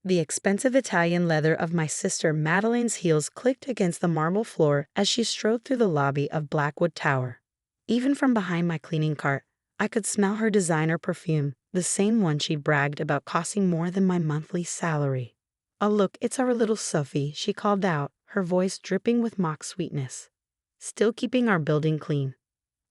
The expensive Italian leather of my sister Madeline's heels clicked against the marble floor as she strode through the lobby of Blackwood Tower. Even from behind my cleaning cart, I could smell her designer perfume, the same one she bragged about costing more than my monthly salary. "Oh look, it's our little Sophie," she called out, her voice dripping with mock sweetness. "Still keeping our building clean."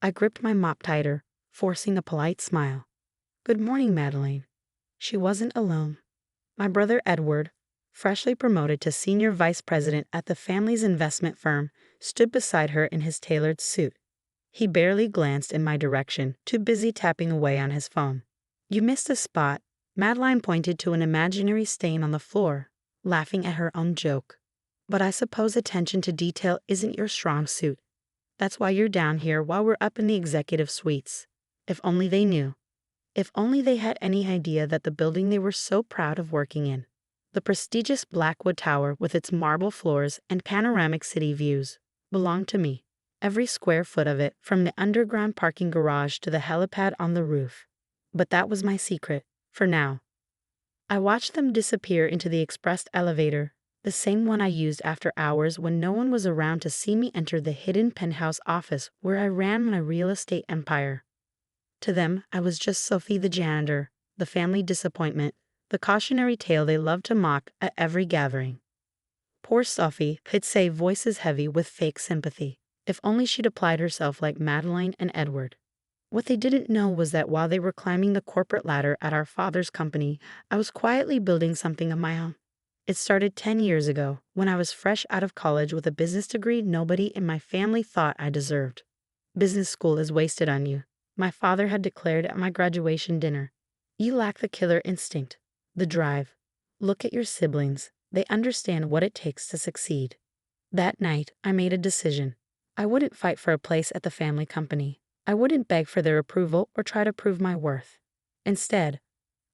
I gripped my mop tighter, forcing a polite smile. "Good morning, Madeline." She wasn't alone. My brother Edward, freshly promoted to senior vice president at the family's investment firm, stood beside her in his tailored suit. He barely glanced in my direction, too busy tapping away on his phone. "You missed a spot." Madeline pointed to an imaginary stain on the floor, laughing at her own joke. "But I suppose attention to detail isn't your strong suit. That's why you're down here while we're up in the executive suites. If only they knew. If only they had any idea that the building they were so proud of working in, the prestigious Blackwood Tower with its marble floors and panoramic city views, belonged to me. Every square foot of it, from the underground parking garage to the helipad on the roof. But that was my secret, for now. I watched them disappear into the express elevator, the same one I used after hours when no one was around to see me enter the hidden penthouse office where I ran my real estate empire. To them, I was just Sophie the janitor, the family disappointment, the cautionary tale they loved to mock at every gathering. Poor Sophie, they'd say, voices heavy with fake sympathy. If only she'd applied herself like Madeline and Edward. What they didn't know was that while they were climbing the corporate ladder at our father's company, I was quietly building something of my own. It started 10 years ago, when I was fresh out of college with a business degree nobody in my family thought I deserved. "Business school is wasted on you," my father had declared at my graduation dinner. "You lack the killer instinct, the drive. Look at your siblings. They understand what it takes to succeed." That night, I made a decision. I wouldn't fight for a place at the family company. I wouldn't beg for their approval or try to prove my worth. Instead,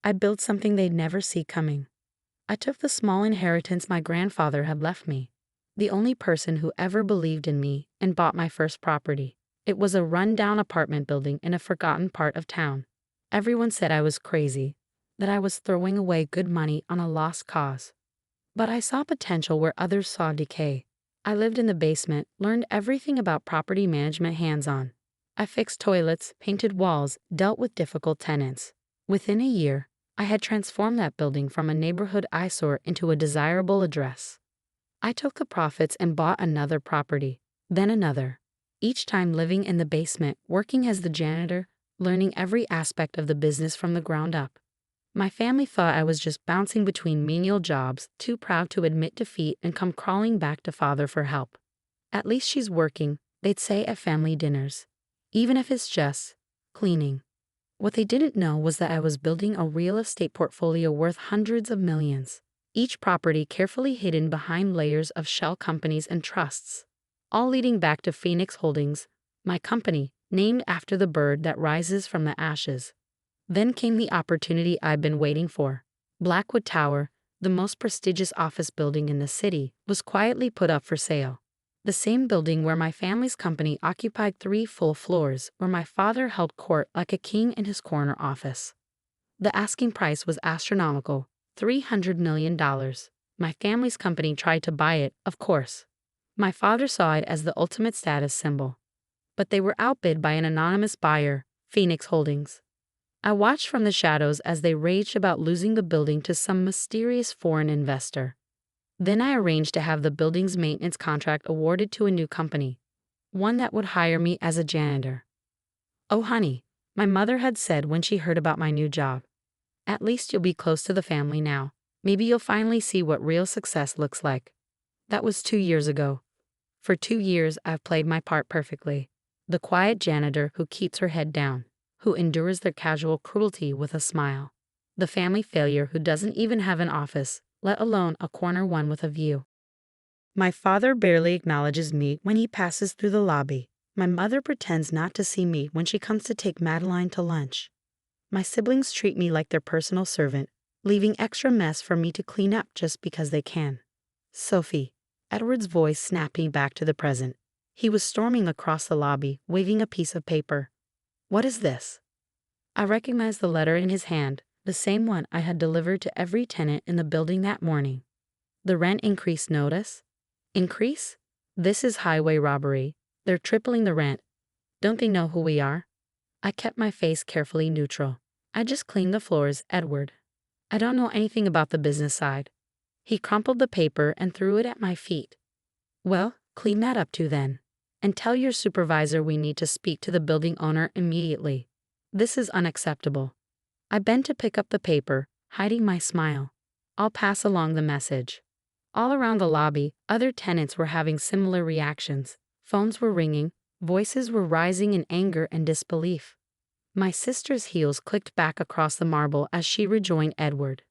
I built something they'd never see coming. I took the small inheritance my grandfather had left me, the only person who ever believed in me, and bought my first property. It was a run-down apartment building in a forgotten part of town. Everyone said I was crazy, that I was throwing away good money on a lost cause. But I saw potential where others saw decay. I lived in the basement, learned everything about property management hands-on. I fixed toilets, painted walls, dealt with difficult tenants. Within a year, I had transformed that building from a neighborhood eyesore into a desirable address. I took the profits and bought another property, then another. Each time living in the basement, working as the janitor, learning every aspect of the business from the ground up. My family thought I was just bouncing between menial jobs, too proud to admit defeat and come crawling back to father for help. "At least she's working," they'd say at family dinners. Even if it's just cleaning. What they didn't know was that I was building a real estate portfolio worth hundreds of millions, each property carefully hidden behind layers of shell companies and trusts, all leading back to Phoenix Holdings, my company, named after the bird that rises from the ashes. Then came the opportunity I'd been waiting for. Blackwood Tower, the most prestigious office building in the city, was quietly put up for sale. The same building where my family's company occupied 3 full floors, where my father held court like a king in his corner office. The asking price was astronomical, $300 million. My family's company tried to buy it, of course. My father saw it as the ultimate status symbol. But they were outbid by an anonymous buyer, Phoenix Holdings. I watched from the shadows as they raged about losing the building to some mysterious foreign investor. Then I arranged to have the building's maintenance contract awarded to a new company, one that would hire me as a janitor. "Oh honey," my mother had said when she heard about my new job. "At least you'll be close to the family now. Maybe you'll finally see what real success looks like." That was 2 years ago. For 2 years I've played my part perfectly. The quiet janitor who keeps her head down, who endures their casual cruelty with a smile. The family failure who doesn't even have an office, let alone a corner one with a view. My father barely acknowledges me when he passes through the lobby. My mother pretends not to see me when she comes to take Madeline to lunch. My siblings treat me like their personal servant, leaving extra mess for me to clean up just because they can. "Sophie," Edward's voice snapped me back to the present. He was storming across the lobby, waving a piece of paper. "What is this?" I recognized the letter in his hand, the same one I had delivered to every tenant in the building that morning. The rent increase notice? Increase? This is highway robbery. They're tripling the rent. Don't they know who we are? I kept my face carefully neutral. I just cleaned the floors, Edward. I don't know anything about the business side. He crumpled the paper and threw it at my feet. Well, clean that up too then. And tell your supervisor we need to speak to the building owner immediately. This is unacceptable. I bent to pick up the paper, hiding my smile. I'll pass along the message. All around the lobby, other tenants were having similar reactions. Phones were ringing, voices were rising in anger and disbelief. My sister's heels clicked back across the marble as she rejoined Edward.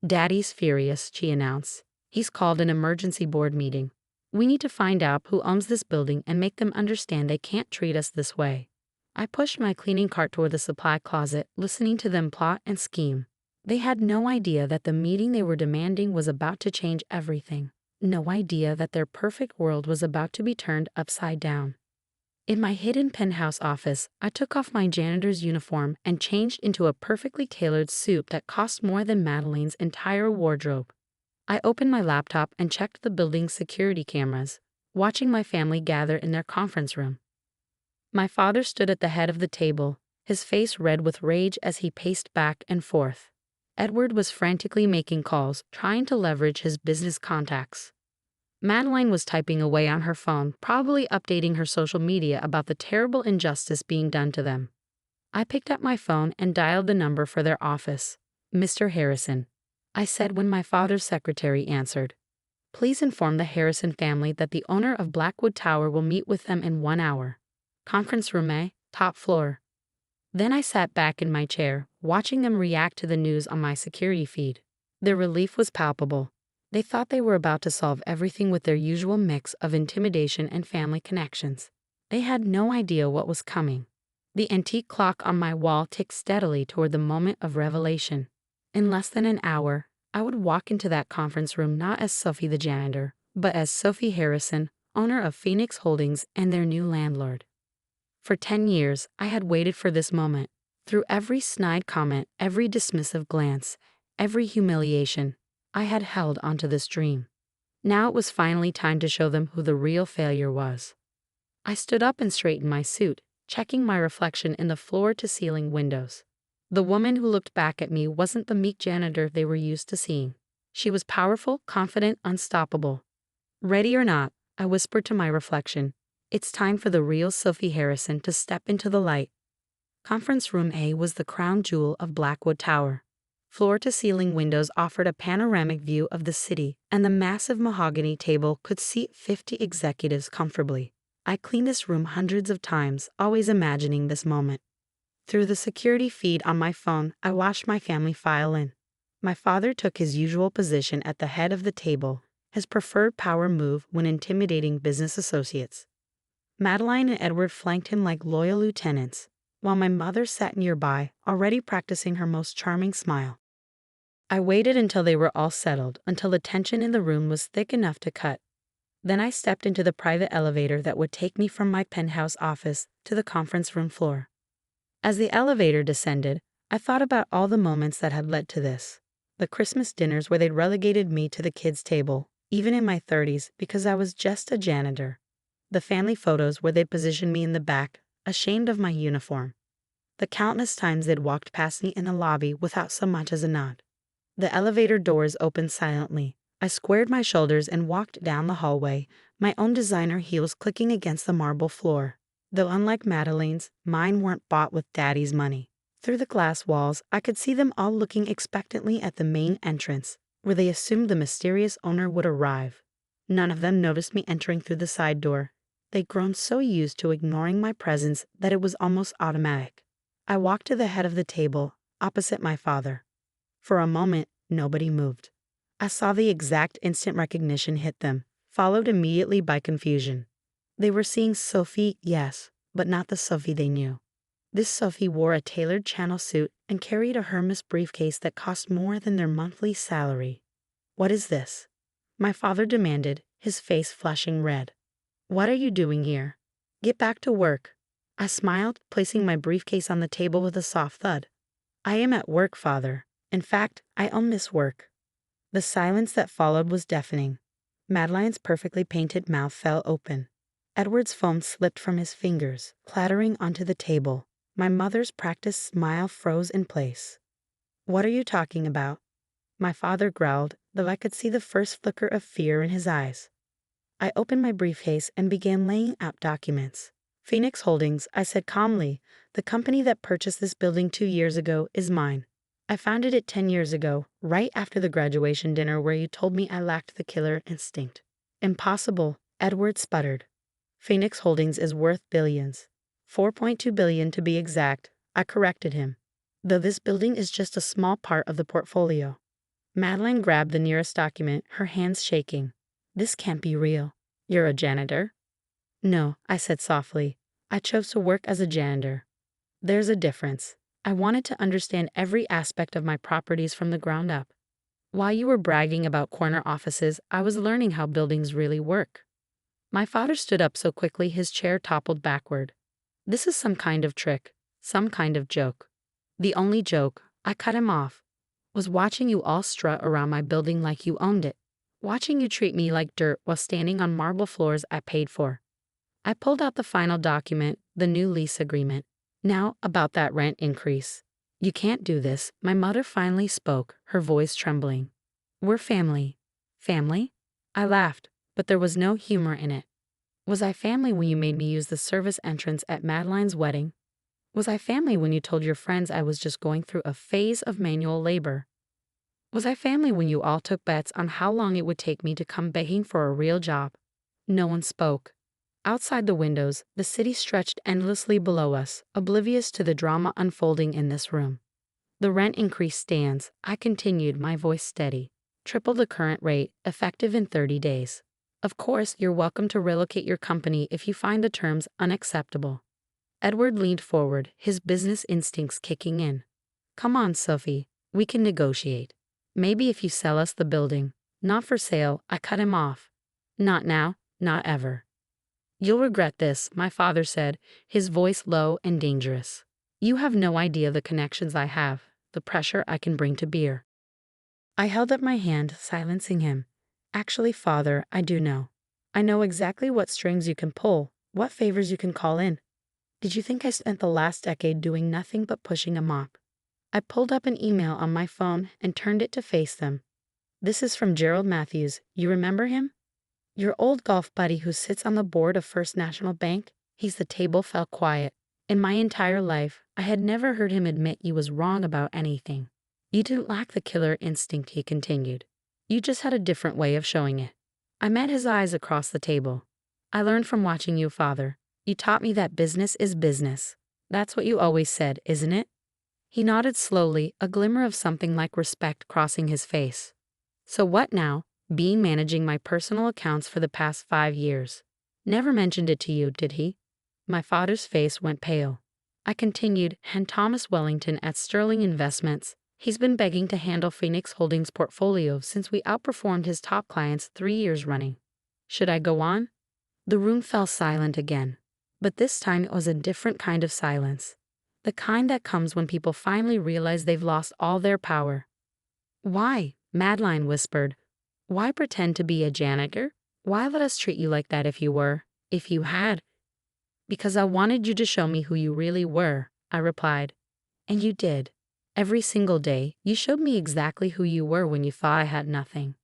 Daddy's furious, she announced. He's called an emergency board meeting. We need to find out who owns this building and make them understand they can't treat us this way. I pushed my cleaning cart toward the supply closet, listening to them plot and scheme. They had no idea that the meeting they were demanding was about to change everything. No idea that their perfect world was about to be turned upside down. In my hidden penthouse office, I took off my janitor's uniform and changed into a perfectly tailored suit that cost more than Madeline's entire wardrobe. I opened my laptop and checked the building's security cameras, watching my family gather in their conference room. My father stood at the head of the table, his face red with rage as he paced back and forth. Edward was frantically making calls, trying to leverage his business contacts. Madeline was typing away on her phone, probably updating her social media about the terrible injustice being done to them. I picked up my phone and dialed the number for their office. Mr. Harrison, I said when my father's secretary answered. Please inform the Harrison family that the owner of Blackwood Tower will meet with them in 1 hour. Conference room A, top floor. Then I sat back in my chair, watching them react to the news on my security feed. Their relief was palpable. They thought they were about to solve everything with their usual mix of intimidation and family connections. They had no idea what was coming. The antique clock on my wall ticked steadily toward the moment of revelation. In less than an hour, I would walk into that conference room not as Sophie the janitor, but as Sophie Harrison, owner of Phoenix Holdings and their new landlord. For 10 years, I had waited for this moment. Through every snide comment, every dismissive glance, every humiliation, I had held onto this dream. Now it was finally time to show them who the real failure was. I stood up and straightened my suit, checking my reflection in the floor-to-ceiling windows. The woman who looked back at me wasn't the meek janitor they were used to seeing. She was powerful, confident, unstoppable. Ready or not, I whispered to my reflection, it's time for the real Sophie Harrison to step into the light. Conference room A was the crown jewel of Blackwood Tower. Floor-to-ceiling windows offered a panoramic view of the city, and the massive mahogany table could seat 50 executives comfortably. I cleaned this room hundreds of times, always imagining this moment. Through the security feed on my phone, I watched my family file in. My father took his usual position at the head of the table, his preferred power move when intimidating business associates. Madeline and Edward flanked him like loyal lieutenants, while my mother sat nearby, already practicing her most charming smile. I waited until they were all settled, until the tension in the room was thick enough to cut. Then I stepped into the private elevator that would take me from my penthouse office to the conference room floor. As the elevator descended, I thought about all the moments that had led to this. The Christmas dinners where they'd relegated me to the kids' table, even in my 30s, because I was just a janitor. The family photos where they'd positioned me in the back, ashamed of my uniform. The countless times they'd walked past me in the lobby without so much as a nod. The elevator doors opened silently. I squared my shoulders and walked down the hallway, my own designer heels clicking against the marble floor. Though unlike Madeline's, mine weren't bought with Daddy's money. Through the glass walls, I could see them all looking expectantly at the main entrance, where they assumed the mysterious owner would arrive. None of them noticed me entering through the side door. They'd grown so used to ignoring my presence that it was almost automatic. I walked to the head of the table, opposite my father. For a moment, nobody moved. I saw the exact instant recognition hit them, followed immediately by confusion. They were seeing Sophie, yes, but not the Sophie they knew. This Sophie wore a tailored Channel suit and carried a Hermes briefcase that cost more than their monthly salary. What is this? My father demanded, his face flushing red. What are you doing here? Get back to work. I smiled, placing my briefcase on the table with a soft thud. I am at work, father. In fact, I own this work." The silence that followed was deafening. Madeline's perfectly painted mouth fell open. Edward's phone slipped from his fingers, clattering onto the table. My mother's practiced smile froze in place. "What are you talking about?" My father growled, though I could see the first flicker of fear in his eyes. I opened my briefcase and began laying out documents. "Phoenix Holdings," I said calmly. "The company that purchased this building 2 years ago is mine. I founded it 10 years ago, right after the graduation dinner where you told me I lacked the killer instinct." "Impossible," Edward sputtered. "Phoenix Holdings is worth billions. 4.2 billion to be exact," I corrected him. "Though this building is just a small part of the portfolio." Madeline grabbed the nearest document, her hands shaking. "This can't be real. You're a janitor?" "No," I said softly. "I chose to work as a janitor." "There's a difference. I wanted to understand every aspect of my properties from the ground up. While you were bragging about corner offices, I was learning how buildings really work." My father stood up so quickly his chair toppled backward. "This is some kind of trick, some kind of joke." "The only joke," I cut him off, "was watching you all strut around my building like you owned it. Watching you treat me like dirt while standing on marble floors I paid for." I pulled out the final document, the new lease agreement. "Now, about that rent increase." "You can't do this," my mother finally spoke, her voice trembling. "We're family." "Family?" I laughed, but there was no humor in it. "Was I family when you made me use the service entrance at Madeline's wedding? Was I family when you told your friends I was just going through a phase of manual labor? Was I family when you all took bets on how long it would take me to come begging for a real job?" No one spoke. Outside the windows, the city stretched endlessly below us, oblivious to the drama unfolding in this room. "The rent increase stands," I continued, my voice steady. "Triple the current rate, effective in 30 days. Of course, you're welcome to relocate your company if you find the terms unacceptable." Edward leaned forward, his business instincts kicking in. "Come on, Sophie, we can negotiate. Maybe if you sell us the building." "Not for sale," I cut him off. "Not now, not ever." "You'll regret this," my father said, his voice low and dangerous. "You have no idea the connections I have, the pressure I can bring to bear." I held up my hand, silencing him. "Actually, father, I do know. I know exactly what strings you can pull, what favors you can call in. Did you think I spent the last decade doing nothing but pushing a mop?" I pulled up an email on my phone and turned it to face them. "This is from Gerald Matthews. You remember him? Your old golf buddy who sits on the board of First National Bank?" The table fell quiet. In my entire life, I had never heard him admit he was wrong about anything. "You didn't lack the killer instinct," he continued. "You just had a different way of showing it." I met his eyes across the table. "I learned from watching you, father. You taught me that business is business. That's what you always said, isn't it?" He nodded slowly, a glimmer of something like respect crossing his face. "So what now? Being managing my personal accounts for the past 5 years. Never mentioned it to you, did he?" My father's face went pale. I continued, "And Thomas Wellington at Sterling Investments. He's been begging to handle Phoenix Holdings' portfolio since we outperformed his top clients 3 years running." Should I go on? The room fell silent again. But this time it was a different kind of silence. The kind that comes when people finally realize they've lost all their power. "Why?" Madeline whispered. "Why pretend to be a janitor? Why let us treat you like that if you were, if you had?" "Because I wanted you to show me who you really were," I replied. "And you did. Every single day, you showed me exactly who you were when you thought I had nothing."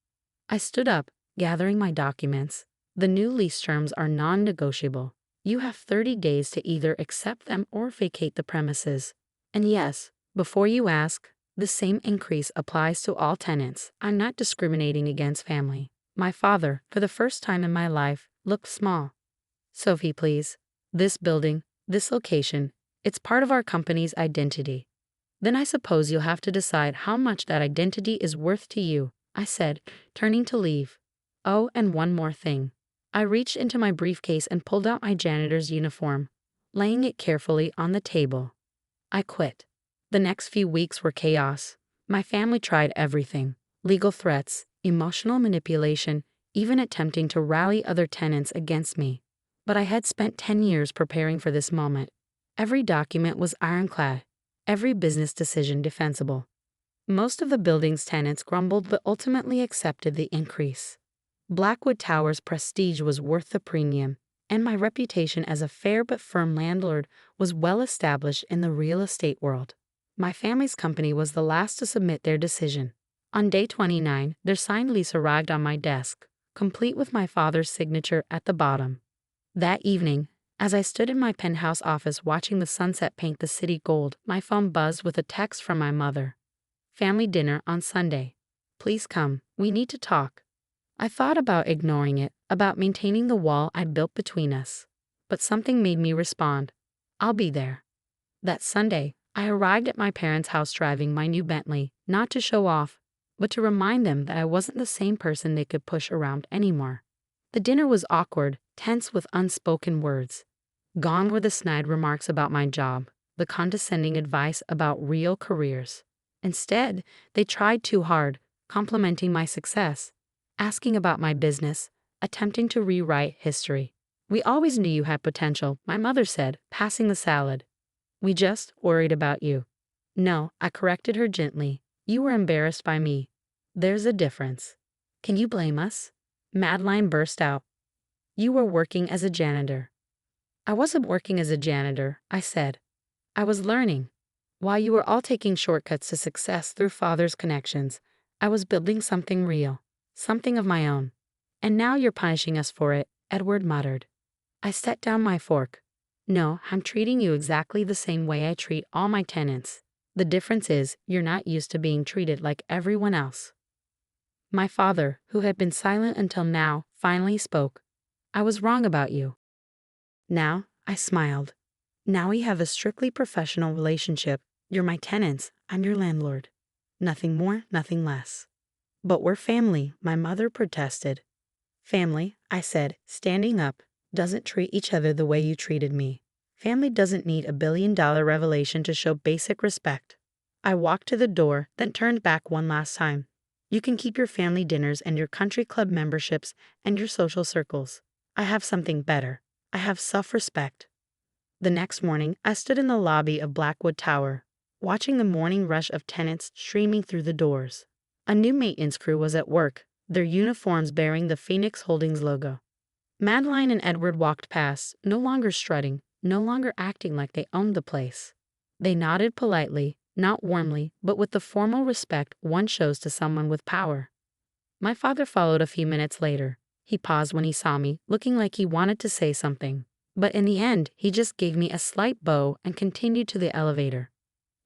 I stood up, gathering my documents. "The new lease terms are non-negotiable. You have 30 days to either accept them or vacate the premises. And yes, before you ask, the same increase applies to all tenants. I'm not discriminating against family." My father, for the first time in my life, looked small. "Sophie, please. This building, this location, it's part of our company's identity." "Then I suppose you'll have to decide how much that identity is worth to you," I said, turning to leave. "Oh, and one more thing." I reached into my briefcase and pulled out my janitor's uniform, laying it carefully on the table. I quit. The next few weeks were chaos. My family tried everything: legal threats, emotional manipulation, even attempting to rally other tenants against me. But I had spent 10 years preparing for this moment. Every document was ironclad, every business decision defensible. Most of the building's tenants grumbled but ultimately accepted the increase. Blackwood Tower's prestige was worth the premium, and my reputation as a fair but firm landlord was well established in the real estate world. My family's company was the last to submit their decision. On day 29, their signed lease arrived on my desk, complete with my father's signature at the bottom. That evening, as I stood in my penthouse office watching the sunset paint the city gold, my phone buzzed with a text from my mother. Family dinner on Sunday. Please come, we need to talk. I thought about ignoring it, about maintaining the wall I'd built between us. But something made me respond. I'll be there. That Sunday, I arrived at my parents' house driving my new Bentley, not to show off, but to remind them that I wasn't the same person they could push around anymore. The dinner was awkward, tense with unspoken words. Gone were the snide remarks about my job, the condescending advice about real careers. Instead, they tried too hard, complimenting my success, asking about my business, attempting to rewrite history. We always knew you had potential, my mother said, passing the salad. We just worried about you. No, I corrected her gently. You were embarrassed by me. There's a difference. Can you blame us? Madeline burst out. You were working as a janitor. I wasn't working as a janitor, I said. I was learning. While you were all taking shortcuts to success through father's connections, I was building something real, something of my own. And now you're punishing us for it, Edward muttered. I set down my fork. No, I'm treating you exactly the same way I treat all my tenants. The difference is you're not used to being treated like everyone else. My father, who had been silent until now, finally spoke. I was wrong about you. Now, I smiled. Now we have a strictly professional relationship. You're my tenants, I'm your landlord. Nothing more, nothing less. But we're family, my mother protested. Family, I said, standing up, doesn't treat each other the way you treated me. Family doesn't need $1 billion revelation to show basic respect. I walked to the door, then turned back one last time. You can keep your family dinners and your country club memberships and your social circles. I have something better. I have self-respect. The next morning, I stood in the lobby of Blackwood Tower, watching the morning rush of tenants streaming through the doors. A new maintenance crew was at work, their uniforms bearing the Phoenix Holdings logo. Madeline and Edward walked past, no longer strutting, no longer acting like they owned the place. They nodded politely, not warmly, but with the formal respect one shows to someone with power. My father followed a few minutes later. He paused when he saw me, looking like he wanted to say something. But in the end, he just gave me a slight bow and continued to the elevator.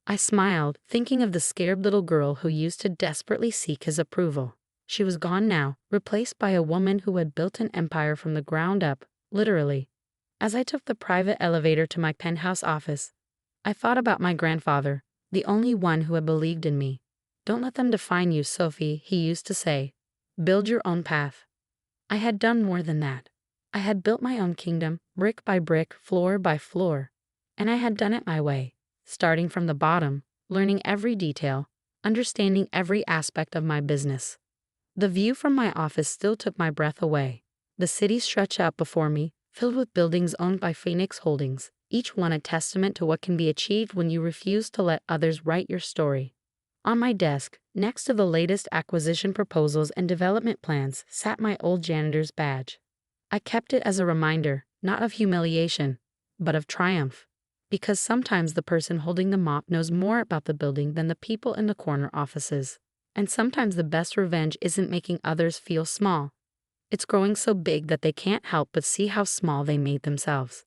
I smiled, thinking of the scared little girl who used to desperately seek his approval. She was gone now, replaced by a woman who had built an empire from the ground up, literally. As I took the private elevator to my penthouse office, I thought about my grandfather, the only one who had believed in me. Don't let them define you, Sophie, he used to say. Build your own path. I had done more than that. I had built my own kingdom, brick by brick, floor by floor. And I had done it my way, starting from the bottom, learning every detail, understanding every aspect of my business. The view from my office still took my breath away. The city stretched out before me, filled with buildings owned by Phoenix Holdings, each one a testament to what can be achieved when you refuse to let others write your story. On my desk, next to the latest acquisition proposals and development plans, sat my old janitor's badge. I kept it as a reminder, not of humiliation, but of triumph. Because sometimes the person holding the mop knows more about the building than the people in the corner offices. And sometimes the best revenge isn't making others feel small. It's growing so big that they can't help but see how small they made themselves.